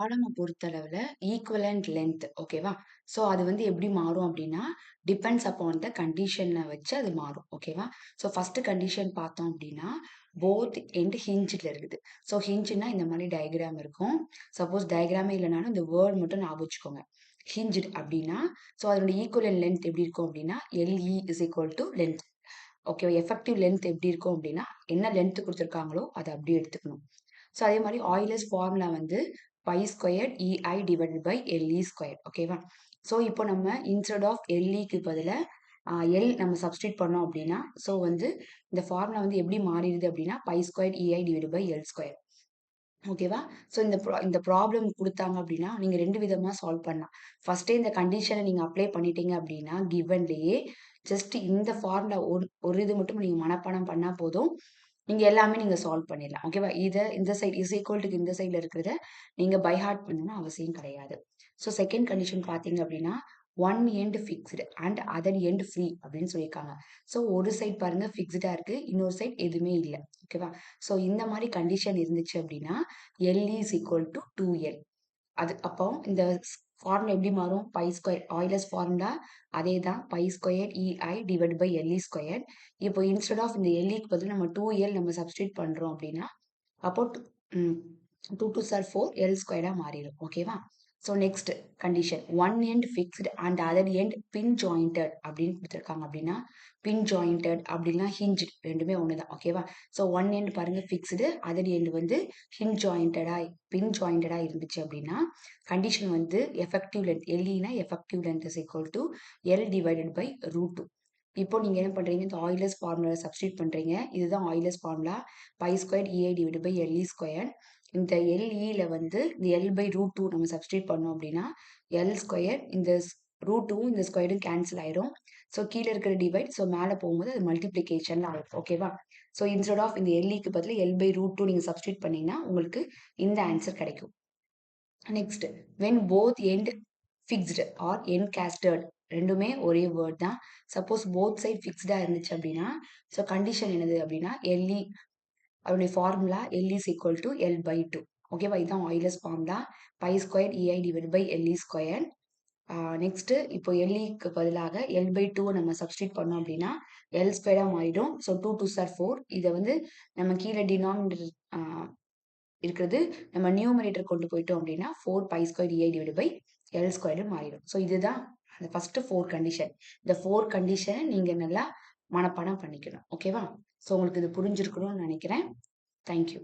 காலம பொறுத்தளவுல equivalent length ஓகேவா? So அது வந்து எப்படி மாறும் அப்படின்னா, டிபெண்ட்ஸ் அப்பான் த கண்டிஷன வச்சு அது மாறும். ஓகேவா? ஸோ ஃபர்ஸ்ட் கண்டிஷன் பார்த்தோம் அப்படின்னா, போத் எண்ட் ஹிஞ்ச்ல இருக்குது. ஸோ ஹிஞ்ச்னா இந்த மாரி டயகிராம் இருக்கும். சப்போஸ் டயகிராமே இல்லனாலும் இந்த வேர்ட் மட்டும் ஞாபகம் வச்சுக்கோங்க. ஹிஞ்ச்டு அப்படின்னா, ஸோ அதனுடைய ஈக்குவலன்ட் லென்த் எப்படி இருக்கும் அப்படின்னா, LE is equal to length. ஓகேவா? எஃபெக்டிவ் லென்த் எப்படி இருக்கும் அப்படின்னா, என்ன லென்த் குடுத்துருக்காங்களோ அத அப்படியே எடுத்துக்கணும். ஸோ அதே மாரி ஆய்லர்ஸ் ஃபார்முலா வந்து pi square EI divided by LE square ஓகேவா? ஸோ இப்போ நம்ம இன்ஸ்டெட் ஆஃப் LEக்கு பதிலா எல் நம்ம சப்ஸ்டிட்யூட் பண்ணோம் அப்படின்னா, ஸோ வந்து இந்த ஃபார்முலா வந்து எப்படி மாறிடுது அப்படின்னா, pi square EI divided by L square. ஓகேவா? ஸோ இந்த ப்ராப்ளம் குடுத்தாங்க அப்படின்னா, நீங்க 2 விதமா சால்வ் பண்ணலாம். ஃபர்ஸ்ட்டே இந்த கண்டிஷன நீங்க அப்ளை பண்ணிட்டீங்க அப்படின்னா, கிவன்லயே ஜஸ்ட் இந்த ஃபார்முலா ஒரு இது மட்டும் நீங்க மனப்பாடம் பண்ணா போதும். நீங்க எல்லாமே நீங்க சால்வ் பண்ணிடலாம். ஓகேவா? இந்த சைடு இஸ் ஈக்குவல் டூ இந்த சைடுல இருக்கிறத நீங்க பை ஹார்ட் பண்ணணும்னு அவசியம் கிடையாது. ஸோ செகண்ட் கண்டிஷன் பார்த்தீங்க அப்படின்னா, one end fixed and other end free அப்படின்னு சொல்லியிருக்காங்க. ஸோ ஒரு சைடு பாருங்க ஃபிக்ஸ்டா இருக்கு. இன்னொரு சைடு எதுவுமே இல்ல. ஓகேவா? ஸோ இந்த மாரி கண்டிஷன் இருந்துச்சு அப்படின்னா, LE is equal two 2L. அது அப்போ இந்த ஃபார்முலா எப்படி மாறும்? பை ஸ்கொயர் ஆய்லர்ஸ் ஃபார்முலா அதே தான். Pi square EI divide by LE square. இப்போ இன்ஸ்டெட் ஆஃப் இந்த LEக்கு பதிலா நம்ம 2L நம்ம சப்ஸ்டிட்யூட் பண்றோம் அப்படின்னா, அப்போ 2 2s ஆர் 4 L ஸ்கொயர்டா மாறிடும். ஓகேவா? So next condition one end fixed and other end pin jointed அப்படின்னு குடுத்துருக்காங்க அப்படின்னா, பின் ஜாயிண்டட் அப்படின்னா ஹிஞ்ச்டு ரெண்டுமே ஒண்ணு தான். ஓகேவா? ஸோ ஒன் எண்ட் பாருங்க ஃபிக்ஸ்டு, அதர் எண்ட் வந்து பின் ஜாயிண்டடா இருந்துச்சு அப்படின்னா, கண்டிஷன் வந்து எஃபெக்டிவ் லென்த் LEனா effective length is equal to L divided by √2. இப்போ நீங்க என்ன பண்றீங்க? இந்த ஆய்லர்ஸ் ஃபார்முலா சப்ஸ்டிட்யூட் பண்றீங்க. இதுதான் Euler's formula. Pi square EI divided by LE square. இந்த LEல வந்து இந்த L/√2 நம்ம சப்ஸ்டிட்யூட் பண்ணோம் அப்படின்னா, L ஸ்கொயர் இந்த √2வும் இந்த ஸ்கொயரும் கேன்சல் ஆயிரும். ஸோ கீழ இருக்கிற டிவைட், ஸோ மேல போகும்போது அது மல்டிப்ளிகேஷன்ல ஆகும். ஓகேவா? ஸோ இன்ஸ்டெட் ஆஃப் இந்த LEக்கு பதிலா L/√2 நீங்க சப்ஸ்டிட்யூட் பண்ணீங்கன்னா, உங்களுக்கு இந்த ஆன்சர் கிடைக்கும். Next when both end fixed are encastred ரெண்டுமே ஒரே வேர்ட் தான். சப்போஸ் போத் சைட் ஃபிக்ஸ்டா இருந்துச்சு அப்படின்னா, ஸோ கண்டிஷன் என்னது அப்படின்னா, LE அதோடைய formula LE is equal to L/2. ஓகேவா? இதுதான் Euler's formula. Pi square EI divide by LE square. Next இப்போ LEக்கு பதிலாக L/2 நம்ம சப்ஸ்டிட்யூட் பண்ணோம் அப்படின்னா, L ஸ்கொயரா மாறிடும். So 2 2s are 4. இத வந்து நம்ம கீழ டினாமினேட்டர் இருக்கிறது நம்ம நியூமரேட்டர் கொண்டு போயிட்டோம் அப்படின்னா 4 pi square EI divide by L squared மாறிடும். ஸோ இதுதான் அந்த ஃபர்ஸ்ட் 4 கண்டிஷன். இந்த 4 கண்டிஷனை நீங்க நல்லா மனப்பாடம் பண்ணிக்கணும். ஓகேவா? ஸோ உங்களுக்கு இது புரிஞ்சிருக்கணும்னு நினைக்கிறேன். தேங்க்யூ.